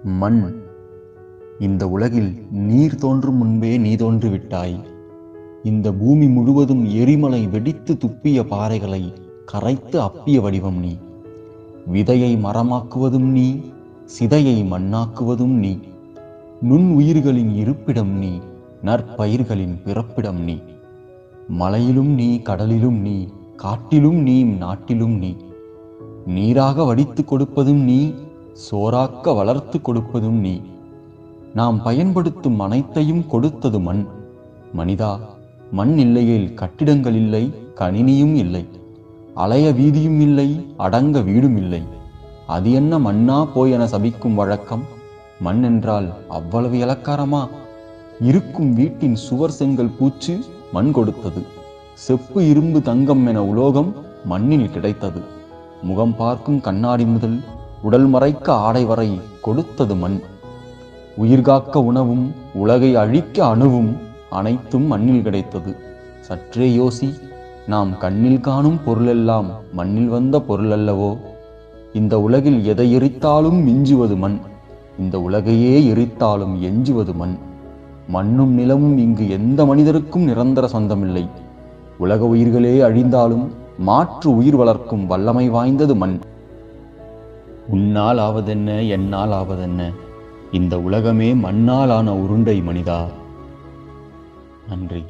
மண். இந்த உலகில் நீர் தோன்றும் முன்பே நீ தோன்றிவிட்டாய். இந்த பூமி முழுவதும் எரிமலை வெடித்து துப்பிய பாறைகளை கரைத்து அப்பிய வடிவம் நீ. விதையை மரமாக்குவதும் நீ, சிதையை மண்ணாக்குவதும் நீ. நுண் உயிர்களின் இருப்பிடம் நீ, நற்பயிர்களின் பிறப்பிடம் நீ. மலையிலும் நீ, கடலிலும் நீ, காட்டிலும் நீ, நாட்டிலும் நீ. நீராக வடித்து கொடுப்பதும் நீ, சோறாக்க வளர்த்து கொடுப்பதும் நீ. நாம் பயன்படுத்தும் அனைத்தையும் கொடுத்தது மண். மனிதா, மண் இல்லையேல் கட்டிடங்கள் இல்லை, கணினியும் இல்லை, அலைய வீதியும் இல்லை, அடங்க வீடும் இல்லை. அது என்ன மண்ணா போய் என சபிக்கும் வழக்கம்? மண் என்றால் அவ்வளவு இலக்காரமா? இருக்கும் வீட்டின் சுவர் செங்கல் பூச்சு மண் கொடுத்தது. செப்பு இரும்பு தங்கம் என உலோகம் மண்ணில் கிடைத்தது. முகம் பார்க்கும் கண்ணாடி முதல் உடல் மறைக்க ஆடை வரை கொடுத்தது மண். உயிர்காக்க உணவும், உலகை அழிக்க அணுவும் அனைத்தும் மண்ணில் கிடைத்தது. சற்றே யோசி, நாம் கண்ணில் காணும் பொருளெல்லாம் மண்ணில் வந்த பொருள் அல்லவோ? இந்த உலகில் எதை எரித்தாலும் மிஞ்சுவது மண். இந்த உலகையே எரித்தாலும் எஞ்சுவது மண். மண்ணும் நிலமும் இங்கு எந்த மனிதருக்கும் நிரந்தர சொந்தமில்லை. உலக உயிர்களே அழிந்தாலும் மாற்று உயிர் வளர்க்கும் வல்லமை வாய்ந்தது மண். உன்னால் ஆவதென்ன, என்னால் ஆவதென்ன? இந்த உலகமே மண்ணால் ஆன உருண்டை மனிதா. நன்றி.